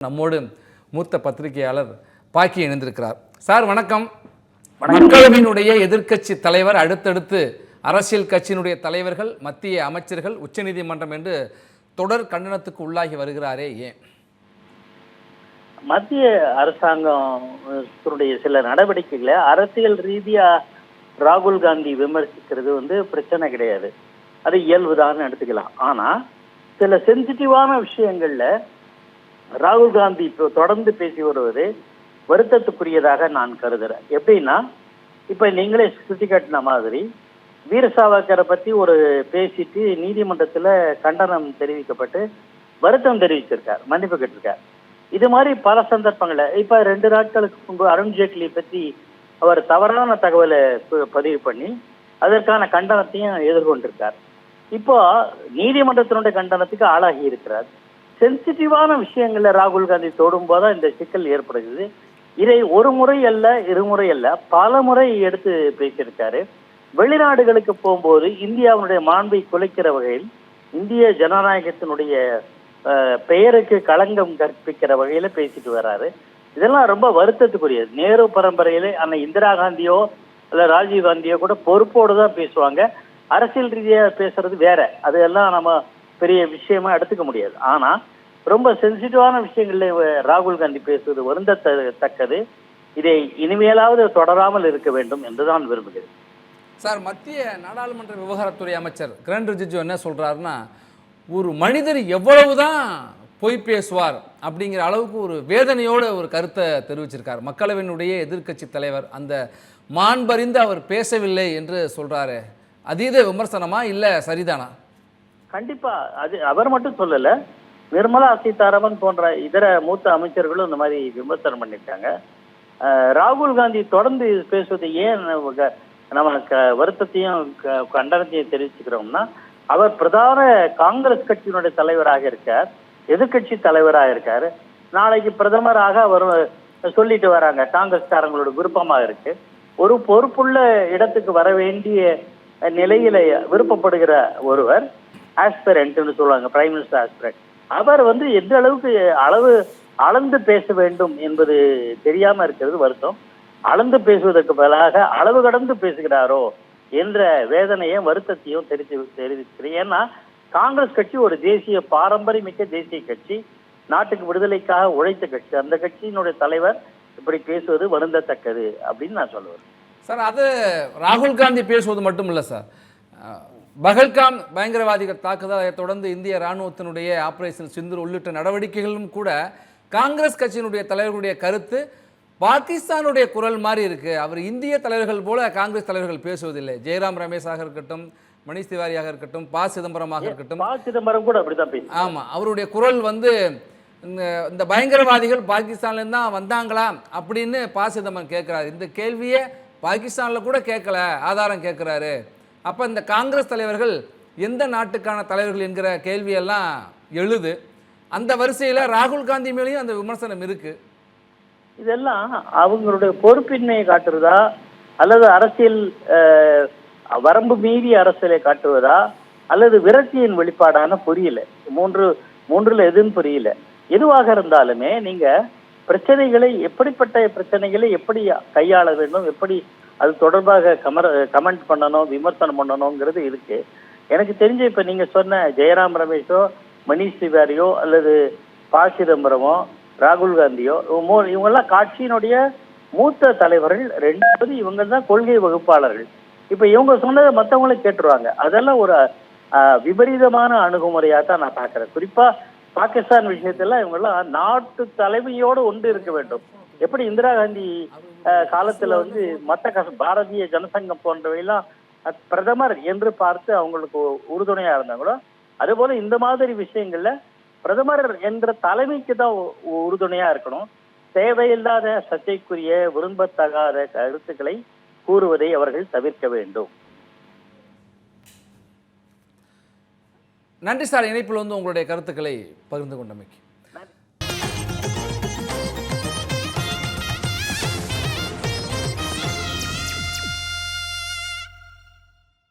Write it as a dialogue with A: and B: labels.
A: நம்மோடு மூத்த பத்திரிகையாளர் பாக்கி இணைந்திருக்கிறார். சார் வணக்கம். மக்களவையினுடைய எதிர்க்கட்சி தலைவர், அடுத்தடுத்து அரசியல் கட்சியினுடைய தலைவர்கள், மத்திய அமைச்சர்கள், உச்சநீதிமன்றம் என்று தொடர் கண்டனத்துக்கு உள்ளாகி வருகிறாரே, ஏன்?
B: மத்திய அரசாங்கத்துடைய சில நடவடிக்கைகளை அரசியல் ரீதியா ராகுல் காந்தி விமர்சிக்கிறது பிரச்சனை கிடையாது, அது இயல்புதான் எடுத்துக்கலாம். ஆனா சில சென்சிட்டிவான விஷயங்கள்ல ராகுல் காந்தி இப்போ தொடர்ந்து பேசி வருவது வருத்தத்துக்குரியதாக நான் கருதுறேன். எப்படின்னா, இப்ப நீங்களே சுட்டி காட்டின மாதிரி வீர சாவர்கரை பத்தி ஒரு பேசிட்டு நீதிமன்றத்துல கண்டனம் தெரிவிக்கப்பட்டு வருத்தம் தெரிவிச்சிருக்கார், மன்னிப்பு கேட்டிருக்கார். இது மாதிரி பல சந்தர்ப்பங்கள்ல இப்ப 2 நாட்களுக்கு முன்பு அருண்ஜேட்லி பத்தி அவர் தவறான தகவலை பதிவு பண்ணி அதற்கான கண்டனத்தையும் எதிர்கொண்டிருக்கார். இப்போ நீதிமன்றத்தினுடைய கண்டனத்துக்கு ஆளாகி இருக்கிறார். சென்சிட்டிவான விஷயங்கள்ல ராகுல் காந்தி தொடும் போதுதான் இந்த சிக்கல் ஏற்படுகிறது. இதை ஒரு முறை அல்ல, இருமுறை அல்ல, பல முறை எடுத்து பேசியிருக்காரு. வெளிநாடுகளுக்கு போகும்போது இந்தியாவுடைய மாண்பை குலைக்கிற வகையில், இந்திய ஜனநாயகத்தினுடைய பெயருக்கு களங்கம் கற்பிக்கிற வகையில பேசிட்டு வர்றாரு. இதெல்லாம் ரொம்ப வருத்தத்துக்குரியது. நேரு பரம்பரையிலே அந்த இந்திரா காந்தியோ இல்ல ராஜீவ் காந்தியோ கூட பொறுப்போடு தான் பேசுவாங்க. அரசியல் ரீதியா பேசுறது வேற, அதெல்லாம் நம்ம பெரிய விஷயமா எடுத்துக்க முடியாது. ஆனா ரொம்ப சென்சிட்டிவான விஷயங்கள்ல ராகுல் காந்தி பேசுவது வருந்தத்தக்கது. இதை இனிமேலாவது தொடராமல் இருக்க வேண்டும் என்றுதான் விரும்புகிறேன்.
A: சார், மத்திய நாடாளுமன்ற விவகாரத்துறை அமைச்சர் கிரண் ரிஜிஜு என்ன சொல்றாருன்னா, ஒரு மனிதர் எவ்வளவுதான் பொய் பேசுவார் அப்படிங்கிற அளவுக்கு ஒரு வேதனையோட ஒரு கருத்தை தெரிவிச்சிருக்கார். மக்களவையினுடைய எதிர்க்கட்சி தலைவர் அந்த மாண்பறிந்து அவர் பேசவில்லை என்று சொல்றாரு. அதீத விமர்சனமா இல்ல சரிதானா?
B: கண்டிப்பா. அது அவர் மட்டும் சொல்லல, நிர்மலா சீதாராமன் போன்ற இதர மூத்த அமைச்சர்களும் இந்த மாதிரி விமர்சனம் பண்ணியிருக்காங்க. ராகுல் காந்தி தொடர்ந்து பேசுவது ஏன் நம்ம வருத்தத்தையும் கண்டனத்தையும் தெரிவிச்சுக்கிறோம்னா, அவர் பிரதான காங்கிரஸ் கட்சியினுடைய தலைவராக இருக்கார், எதிர்கட்சி தலைவராக இருக்காரு. நாளைக்கு பிரதமராக அவர் சொல்லிட்டு வராங்க, காங்கிரஸ்காரங்களோட விருப்பமாக இருக்கு. ஒரு பொறுப்புள்ள இடத்துக்கு வர வேண்டிய நிலையில விருப்பப்படுகிற ஒருவர், ஆஸ்பிரண்ட்னு சொல்லுவாங்க, பிரைம் மினிஸ்டர் ஆஸ்பிரண்ட், அவர் எந்த அளவுக்கு அளந்து பேச வேண்டும் என்பது தெரியாம இருக்கிறது வருத்தம். அளந்து பேசுவதற்கு பதிலாக அளவு கடந்து பேசுகிறாரோ என்ற வேதனையும் வருத்தத்தையும் தெரிவிக்கிறேன். ஏன்னா காங்கிரஸ் கட்சி ஒரு தேசிய பாரம்பரியமிக்க தேசிய கட்சி, நாட்டுக்கு விடுதலைக்காக உழைத்த கட்சி. அந்த கட்சியினுடைய தலைவர் இப்படி பேசுவது வருந்தத்தக்கது அப்படின்னு நான் சொல்லுவேன்.
A: சார், அது ராகுல் காந்தி பேசுவது மட்டும் இல்லை சார். பகல்காம் பயங்கரவாதிகள் தாக்குதலை தொடர்ந்து இந்திய இராணுவத்தினுடைய ஆபரேஷன் சிந்தூர் உள்ளிட்ட நடவடிக்கைகளும் கூட காங்கிரஸ் கட்சியினுடைய தலைவர்களுடைய கருத்து பாகிஸ்தானுடைய குரல் மாதிரி இருக்கு. அவர் இந்திய தலைவர்கள் போல காங்கிரஸ் தலைவர்கள் பேசுவதில்லை. ஜெயராம் ரமேஷாக இருக்கட்டும், மணிஷ் திவாரியாக இருக்கட்டும், ப. சிதம்பரமாக இருக்கட்டும்,
B: சிதம்பரம் கூட அப்படிதான் பேசும்.
A: ஆமா, அவருடைய குரல் இந்த பயங்கரவாதிகள் பாகிஸ்தான்ல தான் வந்தாங்களா அப்படின்னு ப. சிதம்பரம் கேட்கிறாரு. இந்த கேள்வியை பாகிஸ்தான்ல கூட கேட்கல, ஆதாரம் கேட்கிறாரு. அப்ப இந்த காங்கிரஸ் தலைவர்கள் எந்த நாட்டுக்கான தலைவர்கள் என்கிற கேள்வியெல்லாம் எழுது. அந்த வரிசையில ராகுல் காந்தி மேலேயும் அந்த விமர்சனம் இருக்கு.
B: இதெல்லாம் அவங்களுடைய பொறுப்பின்மையை காட்டுறதா அல்லது அரசியல் வரம்பு மீறி அரசியலை காட்டுவதா அல்லது விரக்தியின் வெளிப்பாடான புரியல. மூன்றுல எதுன்னு புரியல. எதுவாக இருந்தாலுமே நீங்க பிரச்சனைகளை, எப்படிப்பட்ட பிரச்சனைகளை எப்படி கையாள வேண்டும், எப்படி அது தொடர்பாக கமெண்ட் பண்ணணும், விமர்சனம் பண்ணணுங்கிறது இருக்கு. எனக்கு தெரிஞ்ச இப்ப நீங்க சொன்ன ஜெயராம் ரமேஷோ, மணிஷ் திவாரியோ அல்லது ப. சிதம்பரமோ, ராகுல் காந்தியோ, இவங்கெல்லாம் கட்சியினுடைய மூத்த தலைவர்கள். 2வது இவங்க தான் கொள்கை வகுப்பாளர்கள். இப்ப இவங்க சொன்னதை மற்றவங்களும் கேட்டுருவாங்க. அதெல்லாம் ஒரு விபரீதமான அணுகுமுறையா தான் நான் பாக்குறேன். குறிப்பா பாகிஸ்தான் விஷயத்துல இவங்கெல்லாம் நாட்டு தலைமையோடு ஒன்று இருக்க வேண்டும். எப்படி இந்திரா காந்தி காலத்துல மத்த பாரதிய ஜனசங்கம் போன்றவையெல்லாம் பிரதமர் என்று பார்த்து அவங்களுக்கு உறுதுணையா இருந்தாங்களோ, அதே போல இந்த மாதிரி விஷயங்கள்ல பிரதமர் என்ற தலைமைக்கு தான் உறுதுணையா இருக்கணும். தேவையில்லாத சர்ச்சைக்குரிய விரும்பத்தகாத கருத்துக்களை கூறுவதை அவர்கள் தவிர்க்க வேண்டும்.
A: நன்றி சார், இணைப்பில் உங்களுடைய கருத்துக்களை பகிர்ந்து கொண்டமைக்கு.